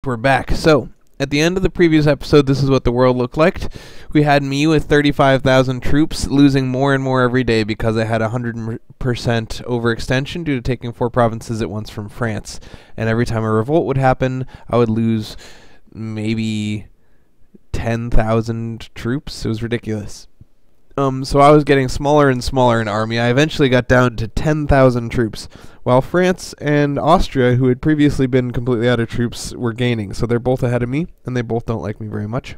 We're back. So, at the end of the previous episode, this is what the world looked like. We had me with 35,000 troops, losing more and more every day because I had 100% overextension due to taking 4 provinces at once from France. And every time a revolt would happen, I would lose maybe 10,000 troops. It was ridiculous. So I was getting smaller and smaller in army. I eventually got down to 10,000 troops, while France and Austria, who had previously been completely out of troops, were gaining. So they're both ahead of me, and they both don't like me very much.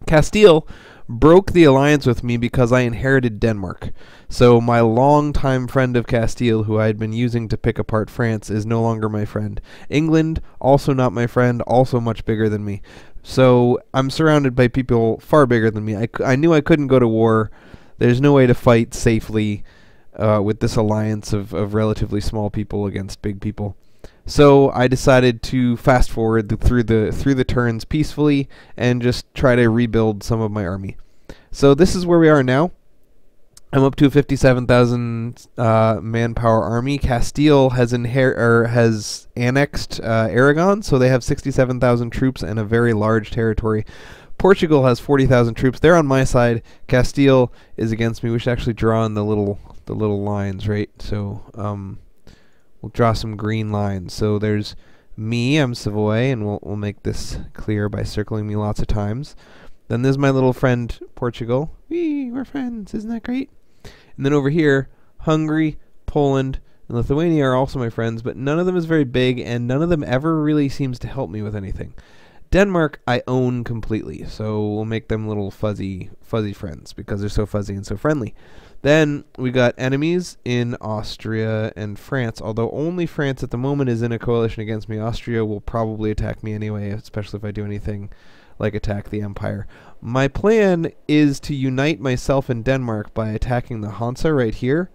Castile broke the alliance with me because I inherited Denmark. So my longtime friend of Castile, who I had been using to pick apart France, is no longer my friend. England, also not my friend, also much bigger than me. So I'm surrounded by people far bigger than me. I knew I couldn't go to war. There's no way to fight safely with this alliance of relatively small people against big people. So I decided to fast forward through the turns peacefully and just try to rebuild some of my army. So this is where we are now. I'm up to a 57,000 manpower army. Castile has annexed Aragon, so they have 67,000 troops and a very large territory. Portugal has 40,000 troops. They're on my side. Castile is against me. We should actually draw in the little lines, right? So we'll draw some green lines. So there's me. I'm Savoy, and we'll make this clear by circling me lots of times. Then there's my little friend Portugal. We're friends. Isn't that great? And then over here, Hungary, Poland, and Lithuania are also my friends, but none of them is very big, and none of them ever really seems to help me with anything. Denmark, I own completely, so we'll make them little fuzzy friends, because they're so fuzzy and so friendly. Then we got enemies in Austria and France, although only France at the moment is in a coalition against me. Austria will probably attack me anyway, especially if I do anything like attack the Empire. My plan is to unite myself and Denmark by attacking the Hansa right here.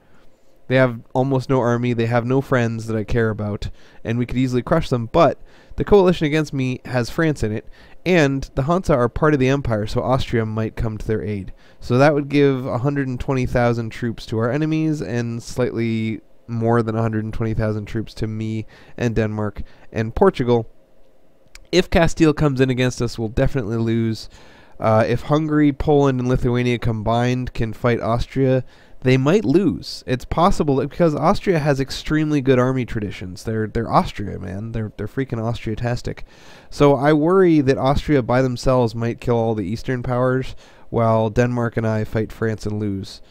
They have almost no army, they have no friends that I care about, and we could easily crush them, but the coalition against me has France in it, and the Hansa are part of the Empire, so Austria might come to their aid. So that would give 120,000 troops to our enemies, and slightly more than 120,000 troops to me and Denmark and Portugal. If Castile comes in against us, we'll definitely lose. If Hungary, Poland, and Lithuania combined can fight Austria, they might lose. It's possible that because Austria has extremely good army traditions. They're Austria, man. They're freaking Austria-tastic. So I worry that Austria by themselves might kill all the Eastern powers, while Denmark and I fight France and lose.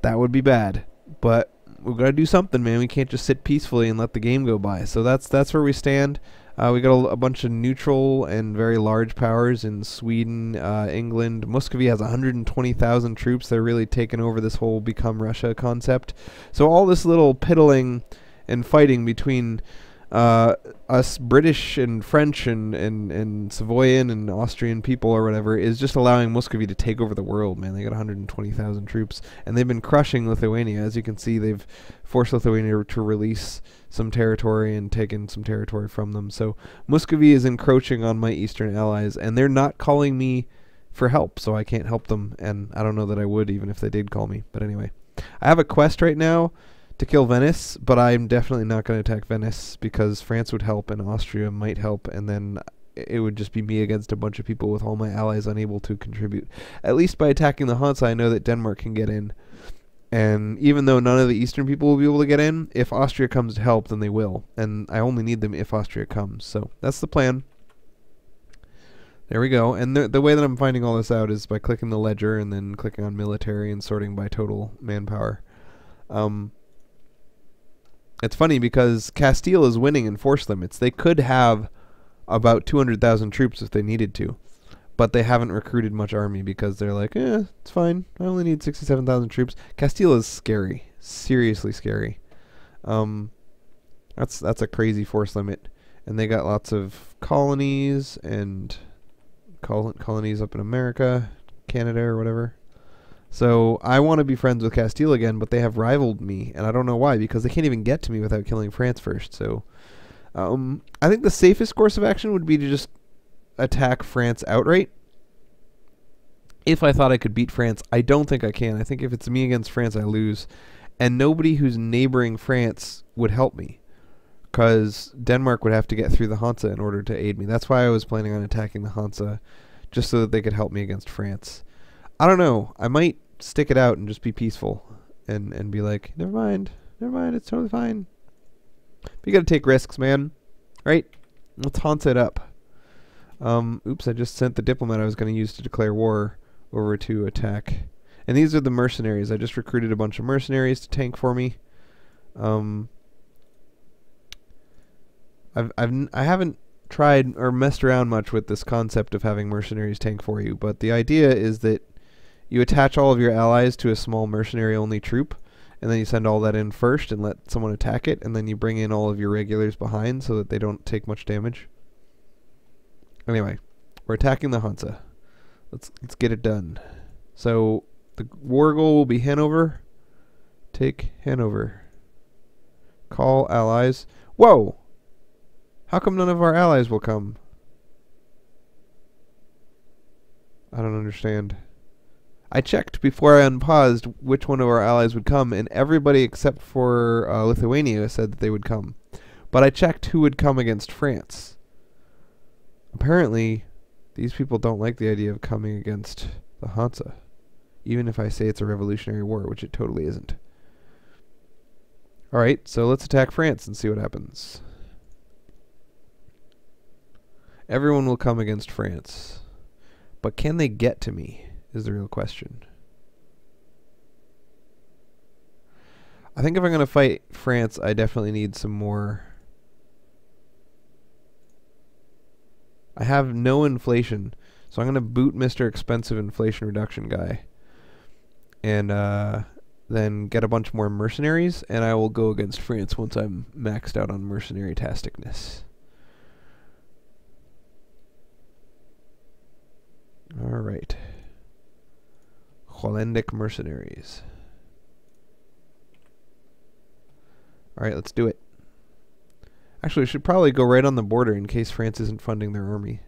That would be bad. But we've got to do something, man. We can't just sit peacefully and let the game go by. So that's where we stand. We got a bunch of neutral and very large powers in Sweden, England. Muscovy has 120,000 troops. They're really taking over this whole Become Russia concept. So all this little piddling and fighting between us British and French and Savoyan and Austrian people or whatever is just allowing Muscovy to take over the world, man. They got 120,000 troops, and they've been crushing Lithuania. As you can see, they've forced Lithuania to release some territory and taken some territory from them. So Muscovy is encroaching on my eastern allies, and they're not calling me for help, so I can't help them, and I don't know that I would even if they did call me. But anyway, I have a quest right now to kill Venice, but I'm definitely not going to attack Venice because France would help and Austria might help, and then it would just be me against a bunch of people with all my allies unable to contribute. At least by attacking the Hansa, I know that Denmark can get in. And even though none of the eastern people will be able to get in, if Austria comes to help, then they will. And I only need them if Austria comes. So that's the plan. There we go. And the way that I'm finding all this out is by clicking the ledger and then clicking on military and sorting by total manpower. It's funny because Castile is winning in force limits. They could have about 200,000 troops if they needed to. But they haven't recruited much army because they're like, it's fine. I only need 67,000 troops. Castile is scary. Seriously scary. That's a crazy force limit. And they got lots of colonies and colonies up in America, Canada or whatever. So I want to be friends with Castile again, but they have rivaled me, and I don't know why, because they can't even get to me without killing France first. So I think the safest course of action would be to just attack France outright. If I thought I could beat France, I don't think I can. I think if it's me against France, I lose. And nobody who's neighboring France would help me. because Denmark would have to get through the Hansa in order to aid me. That's why I was planning on attacking the Hansa, just so that they could help me against France. I don't know. I might stick it out and just be peaceful and be like, never mind, it's totally fine. But you gotta take risks, man. Right? Let's Hansa it up. Oops, I just sent the diplomat I was going to use to declare war over to attack. And these are the mercenaries. I just recruited a bunch of mercenaries to tank for me. I haven't tried or messed around much with this concept of having mercenaries tank for you, but the idea is that you attach all of your allies to a small mercenary-only troop, and then you send all that in first and let someone attack it, and then you bring in all of your regulars behind so that they don't take much damage. Anyway, we're attacking the Hansa. Let's get it done. So the war goal will be Hanover. Take Hanover. Call allies. Whoa! How come none of our allies will come? I don't understand. I checked before I unpaused which one of our allies would come, and everybody except for Lithuania said that they would come. But I checked who would come against France. Apparently, these people don't like the idea of coming against the Hansa, even if I say it's a revolutionary war, which it totally isn't. Alright, so let's attack France and see what happens. Everyone will come against France. But can they get to me, is the real question. I think if I'm going to fight France, I definitely need some more. I have no inflation, so I'm going to boot Mr. Expensive Inflation Reduction guy. And then get a bunch more mercenaries, and I will go against France once I'm maxed out on mercenary tasticness. Alright. Hollandic mercenaries. Alright, let's do it. Actually, we should probably go right on the border in case France isn't funding their army.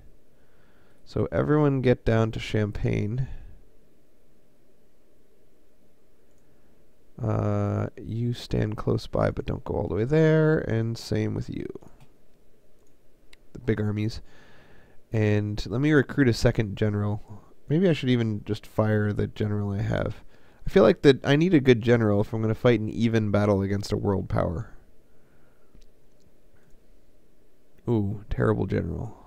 So everyone get down to Champagne. You stand close by, but don't go all the way there. And same with you. The big armies. And let me recruit a second general. Maybe I should even just fire the general I have. I feel like that I need a good general if I'm going to fight an even battle against a world power. Ooh, terrible general.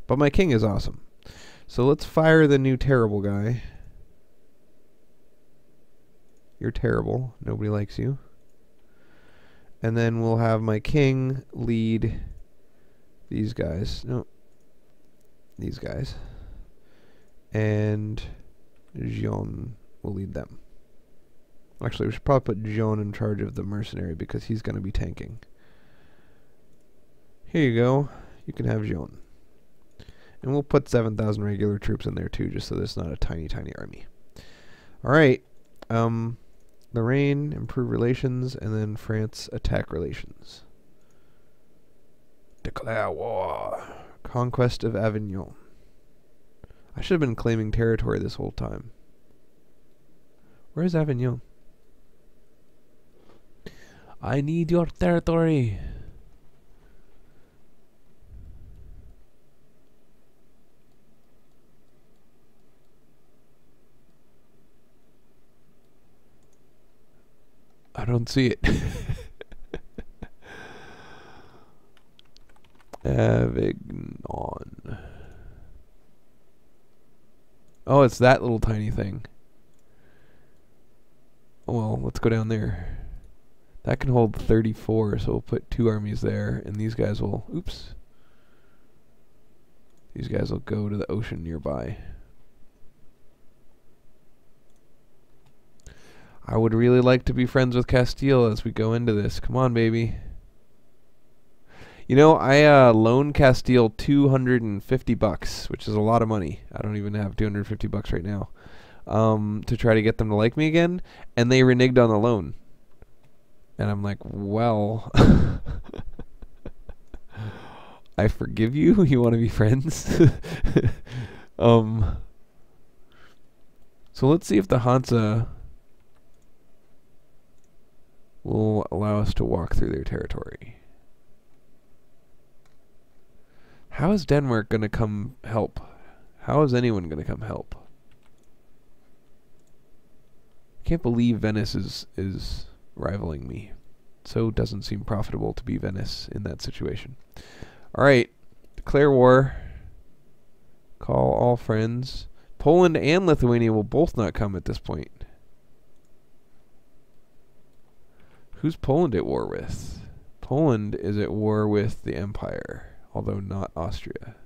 But my king is awesome. So let's fire the new terrible guy. You're terrible. Nobody likes you. And then we'll have my king lead these guys. No. These guys. And Jean will lead them. Actually, we should probably put Jean in charge of the mercenary because he's going to be tanking. Here you go. You can have Jean. And we'll put 7,000 regular troops in there too, just so there's not a tiny, tiny army. Alright. Lorraine, improve relations, and then France, attack relations. Declare war. Conquest of Avignon. I should have been claiming territory this whole time. Where is Avignon? I need your territory. I don't see it. Avignon. Oh, it's that little tiny thing. Oh, well, let's go down there. That can hold 34, so we'll put 2 armies there, and these guys will... Oops. These guys will go to the ocean nearby. I would really like to be friends with Castile as we go into this. Come on, baby. You know, I loaned Castile 250 bucks, which is a lot of money. I don't even have 250 bucks right now, to try to get them to like me again, and they reneged on the loan. And I'm like, well, I forgive you. You want to be friends? So let's see if the Hansa will allow us to walk through their territory. How is Denmark going to come help? How is anyone going to come help? I can't believe Venice is rivaling me. So doesn't seem profitable to be Venice in that situation. Alright. Declare war. Call all friends. Poland and Lithuania will both not come at this point. Who's Poland at war with? Poland is at war with the Empire, although not Austria.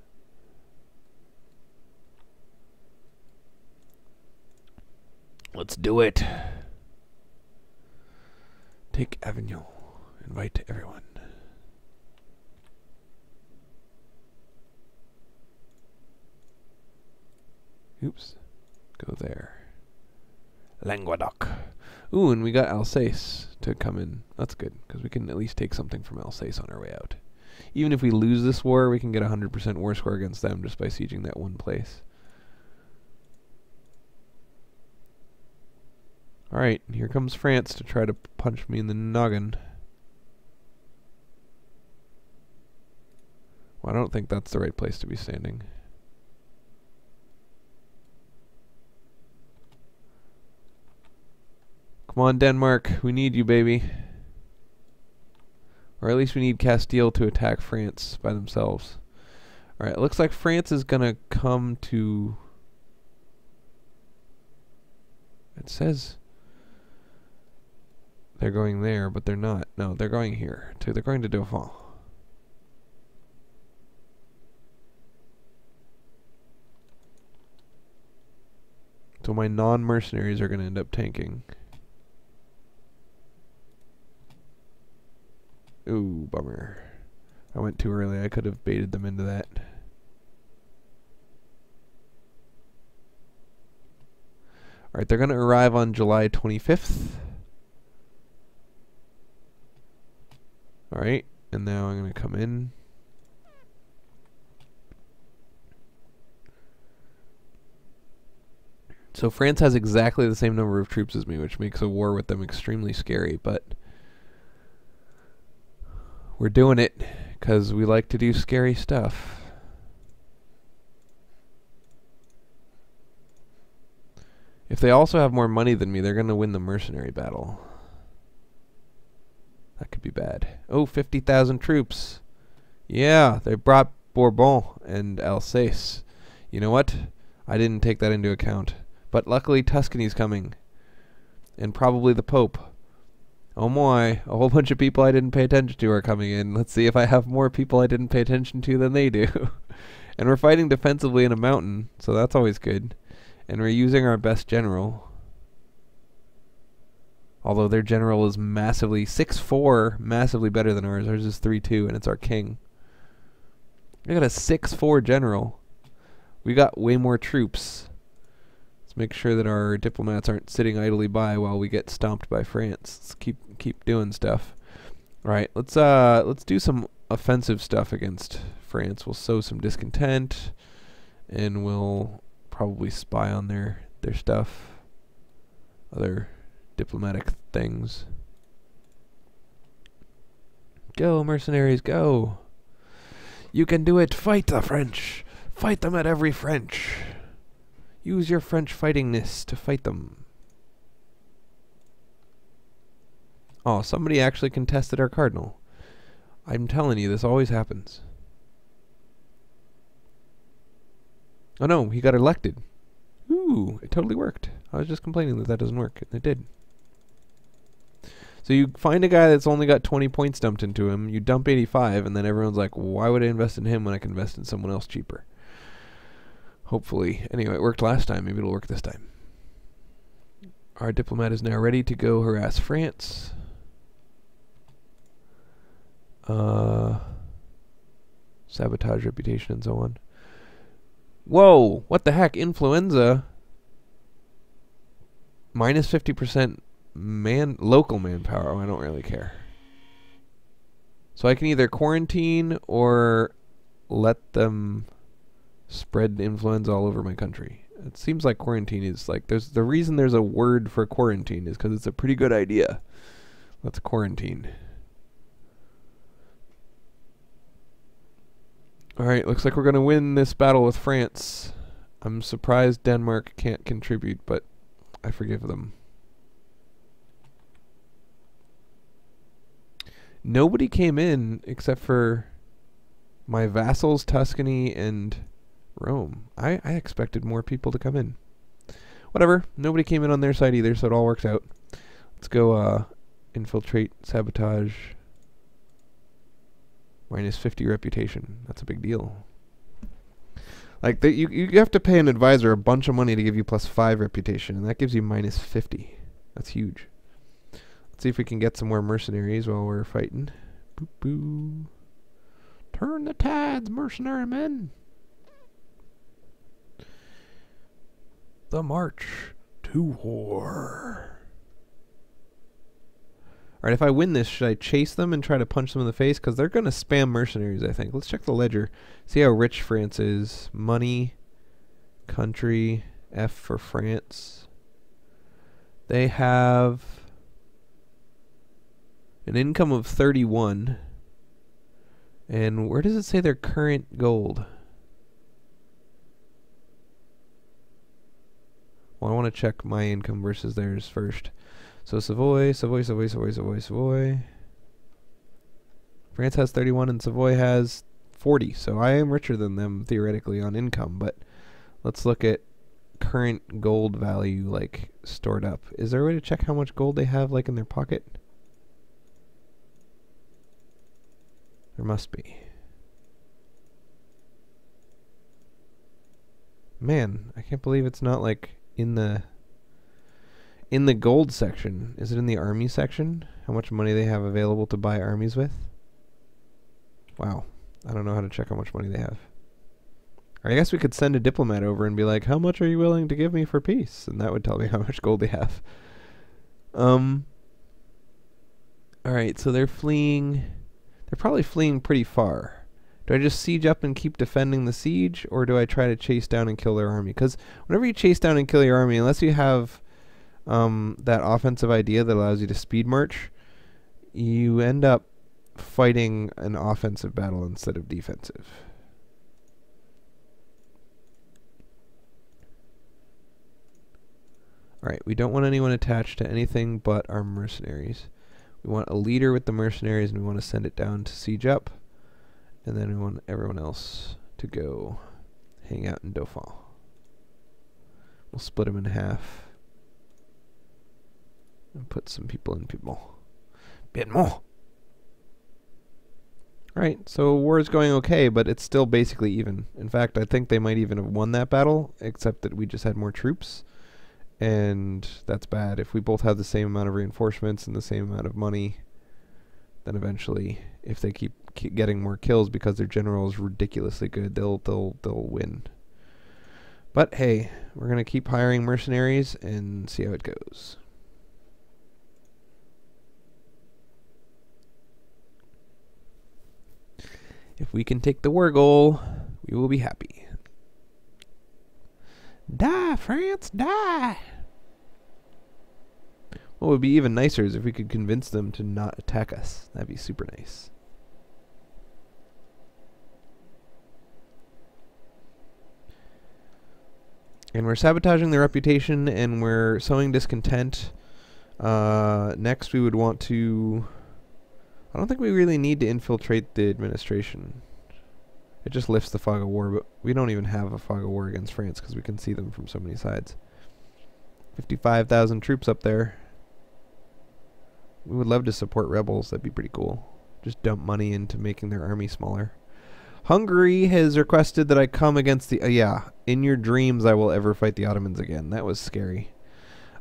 Let's do it. Take Avignon. Invite everyone. Oops. Go there. Languedoc. Ooh, and we got Alsace to come in. That's good, because we can at least take something from Alsace on our way out. Even if we lose this war, we can get a 100% war score against them just by sieging that one place. Alright, here comes France to try to punch me in the noggin. Well, I don't think that's the right place to be standing. Come on, Denmark. We need you, baby. Or at least we need Castile to attack France by themselves. Alright, it looks like France is gonna come to... It says... They're going there, but they're not. No, they're going here. They're going to Dauphin. So my non-mercenaries are going to end up tanking. Ooh, bummer. I went too early. I could have baited them into that. Alright, they're going to arrive on July 25th. Alright, and now I'm going to come in. So France has exactly the same number of troops as me, which makes a war with them extremely scary, but we're doing it because we like to do scary stuff. If they also have more money than me, they're going to win the mercenary battle. That could be bad. Oh, 50,000 troops. Yeah, they brought Bourbon and Alsace. You know what? I didn't take that into account. But luckily Tuscany's coming. And probably the Pope. Oh my, a whole bunch of people I didn't pay attention to are coming in. Let's see if I have more people I didn't pay attention to than they do. And we're fighting defensively in a mountain, so that's always good. And we're using our best general. Although their general is massively 6'4", massively better than ours. Ours is 3'2", and it's our king. We got a 6'4" general. We got way more troops. Let's make sure that our diplomats aren't sitting idly by while we get stomped by France. Let's keep doing stuff. All right, let's do some offensive stuff against France. We'll sow some discontent, and we'll probably spy on their stuff, other diplomatic things. Go, mercenaries, go! You can do it! Fight the French! Fight them at every French! Use your French fightingness to fight them. Oh, somebody actually contested our cardinal. I'm telling you, this always happens. Oh no, he got elected. Ooh, it totally worked. I was just complaining that doesn't work, and it did. So you find a guy that's only got 20 points dumped into him, you dump 85, and then everyone's like, why would I invest in him when I can invest in someone else cheaper? Hopefully. Anyway, it worked last time. Maybe it'll work this time. Our diplomat is now ready to go harass France. Sabotage reputation and so on. Whoa! What the heck? Influenza? Minus 50% local manpower. Oh, I don't really care. So I can either quarantine or let them spread influenza all over my country. It seems like quarantine is like, the reason there's a word for quarantine is because it's a pretty good idea. Let's quarantine. Alright, looks like we're going to win this battle with France. I'm surprised Denmark can't contribute, but I forgive them. Nobody came in except for my vassals, Tuscany, and Rome. I expected more people to come in. Whatever. Nobody came in on their side either, so it all works out. Let's go infiltrate, sabotage. Minus 50 reputation. That's a big deal. Like, you have to pay an advisor a bunch of money to give you plus 5 reputation, and that gives you minus 50. That's huge. Let's see if we can get some more mercenaries while we're fighting. Boop, boo. Turn the tides, mercenary men. The march to war. Alright, if I win this, should I chase them and try to punch them in the face? Because they're going to spam mercenaries, I think. Let's check the ledger. See how rich France is. Money, country, F for France. They have an income of 31. And where does it say their current gold? Well, I want to check my income versus theirs first. So Savoy. France has 31 and Savoy has 40. So I am richer than them theoretically on income. But let's look at current gold value, like stored up. Is there a way to check how much gold they have, like in their pocket? There must be. Man, I can't believe it's not like in the gold section. Is it in the army section? How much money they have available to buy armies with? Wow. I don't know how to check how much money they have. Or I guess we could send a diplomat over and be like, how much are you willing to give me for peace? And that would tell me how much gold they have. Alright, so they're fleeing. They're probably fleeing pretty far. Do I just siege up and keep defending the siege? Or do I try to chase down and kill their army? Because whenever you chase down and kill your army, unless you have that offensive idea that allows you to speed march, you end up fighting an offensive battle instead of defensive. Alright, we don't want anyone attached to anything but our mercenaries. We want a leader with the mercenaries, and we want to send it down to siege up. And then we want everyone else to go hang out in Dauphin. We'll split them in half. And put some people in Piedmont. Alright, so war is going okay, but it's still basically even. In fact, I think they might even have won that battle, except that we just had more troops. And that's bad. If we both have the same amount of reinforcements and the same amount of money, then eventually, if they keep getting more kills because their general is ridiculously good, they'll win. But hey, we're gonna keep hiring mercenaries and see how it goes. If we can take the war goal, we will be happy. Die, France, die! What would be even nicer is if we could convince them to not attack us. That'd be super nice. And we're sabotaging their reputation, and we're sowing discontent. Next, we would want to... I don't think we really need to infiltrate the administration. It just lifts the fog of war, but we don't even have a fog of war against France because we can see them from so many sides. 55,000 troops up there. We would love to support rebels. That'd be pretty cool. Just dump money into making their army smaller. Hungary has requested that I come against the... yeah, in your dreams I will ever fight the Ottomans again. That was scary.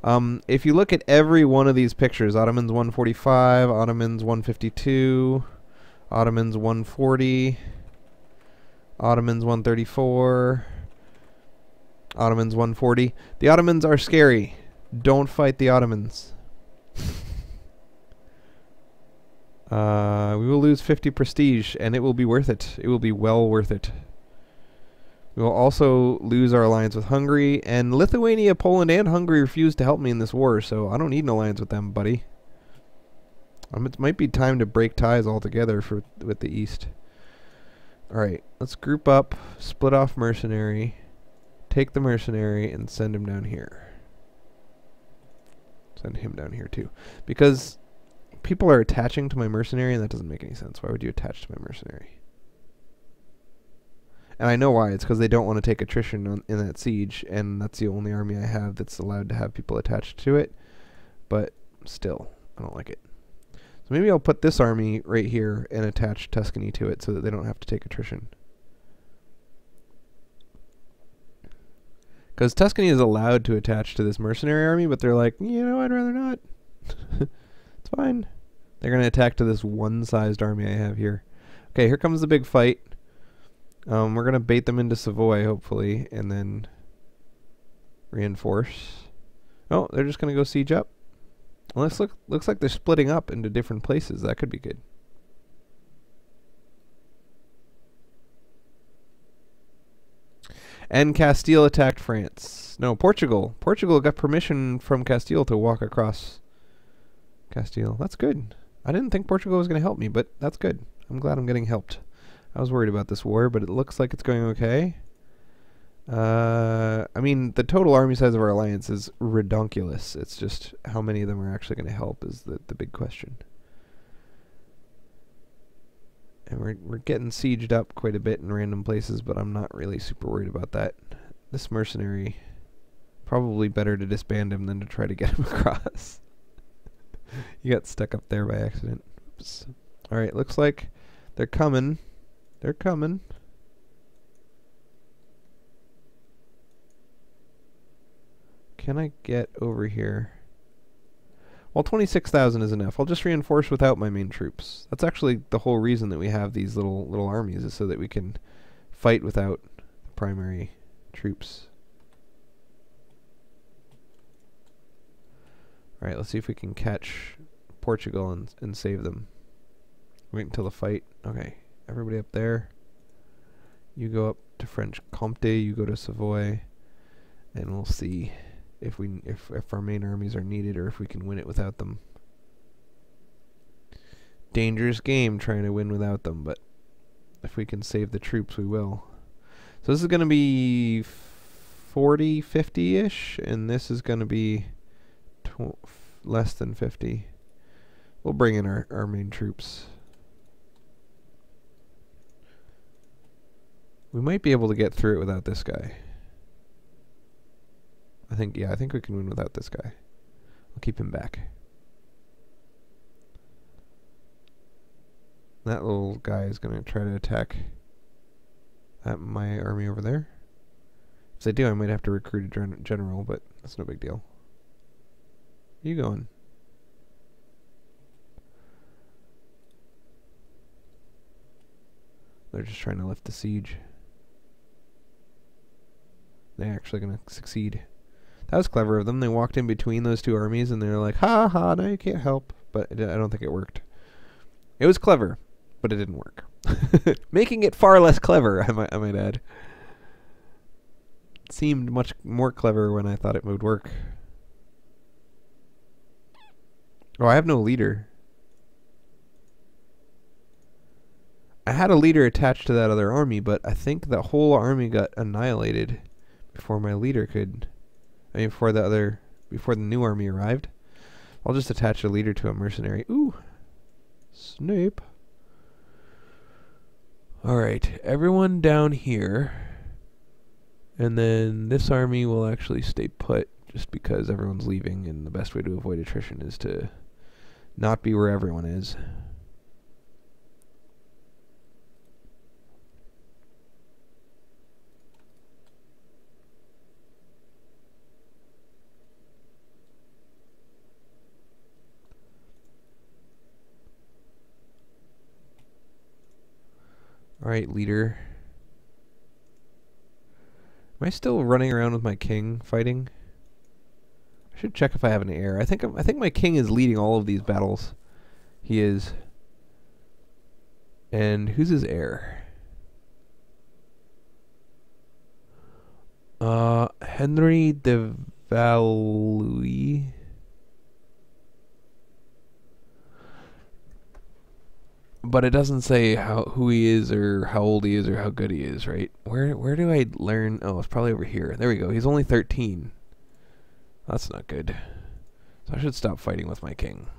If you look at every one of these pictures, Ottomans 145, Ottomans 152, Ottomans 140... Ottomans 134, Ottomans 140. The Ottomans are scary. Don't fight the Ottomans. We will lose 50 prestige, and it will be worth it. It will be well worth it. We will also lose our alliance with Hungary, and Lithuania, Poland, and Hungary refused to help me in this war, so I don't need an alliance with them, buddy. It might be time to break ties altogether with the East. Alright, let's group up, split off mercenary, take the mercenary, and send him down here. Send him down here too. Because people are attaching to my mercenary, and that doesn't make any sense. Why would you attach to my mercenary? And I know why. It's because they don't want to take attrition in that siege, and that's the only army I have that's allowed to have people attached to it. But still, I don't like it. So maybe I'll put this army right here and attach Tuscany to it so that they don't have to take attrition. Because Tuscany is allowed to attach to this mercenary army, but they're like, you know, I'd rather not. It's fine. They're going to attack to this one-sized army I have here. Okay, here comes the big fight. We're going to bait them into Savoy, hopefully, and then reinforce. Oh, they're just going to go siege up. Well, this looks like they're splitting up into different places. That could be good. And Castile attacked France. No, Portugal. Portugal got permission from Castile to walk across Castile. That's good. I didn't think Portugal was going to help me, but that's good. I'm glad I'm getting helped. I was worried about this war, but it looks like it's going okay. I mean, the total army size of our alliance is redonkulous. It's just how many of them are actually going to help is the big question. And we're getting sieged up quite a bit in random places, but I'm not really super worried about that. This mercenary, probably better to disband him than to try to get him across. You got stuck up there by accident. Oops. Alright, looks like they're coming. They're coming. Can I get over here? Well, 26,000 is enough. I'll just reinforce without my main troops. That's actually the whole reason that we have these little armies, is so that we can fight without the primary troops. Alright, let's see if we can catch Portugal and save them. Wait until the fight. Okay, everybody up there. You go up to French Comte, you go to Savoy, and we'll see if our main armies are needed or if we can win it without them. Dangerous game trying to win without them, but if we can save the troops, we will. So this is going to be 40, 50-ish, and this is going to be less than 50. We'll bring in our main troops. We might be able to get through it without this guy. I think we can win without this guy. I'll keep him back. That little guy is going to try to attack my army over there. If they do, I might have to recruit a general, but that's no big deal. Where you going? They're just trying to lift the siege. They're actually going to succeed. That was clever of them. They walked in between those two armies and they're like, ha ha, now you can't help. But I don't think it worked. It was clever, but it didn't work. Making it far less clever, I might add. It seemed much more clever when I thought it would work. Oh, I have no leader. I had a leader attached to that other army, but I think the whole army got annihilated before my leader could... before the new army arrived. I'll just attach a leader to a mercenary. Ooh. Snape. Alright, everyone down here. And then this army will actually stay put just because everyone's leaving, and the best way to avoid attrition is to not be where everyone is. Alright, leader. Am I still running around with my king fighting? I should check if I have an heir. I think my king is leading all of these battles. He is. And who's his heir? Henry de Valois. But it doesn't say who he is or how old he is or how good he is, right? Where do I learn? Oh, it's probably over here. There we go. He's only 13. That's not good. So I should stop fighting with my king.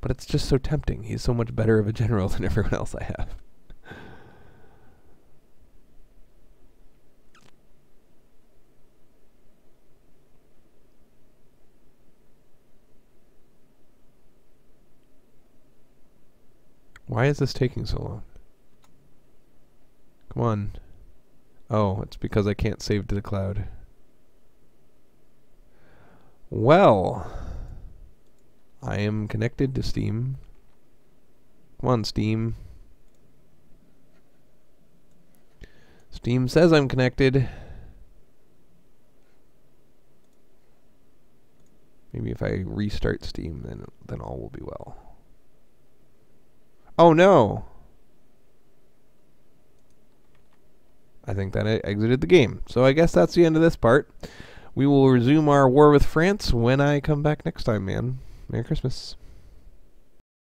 But it's just so tempting. He's so much better of a general than everyone else I have. Why is this taking so long? Come on. Oh, it's because I can't save to the cloud. Well, I am connected to Steam. Come on, Steam. Steam says I'm connected. Maybe if I restart Steam, then all will be well. Oh no! I think that I exited the game. So I guess that's the end of this part. We will resume our war with France when I come back next time, man. Merry Christmas.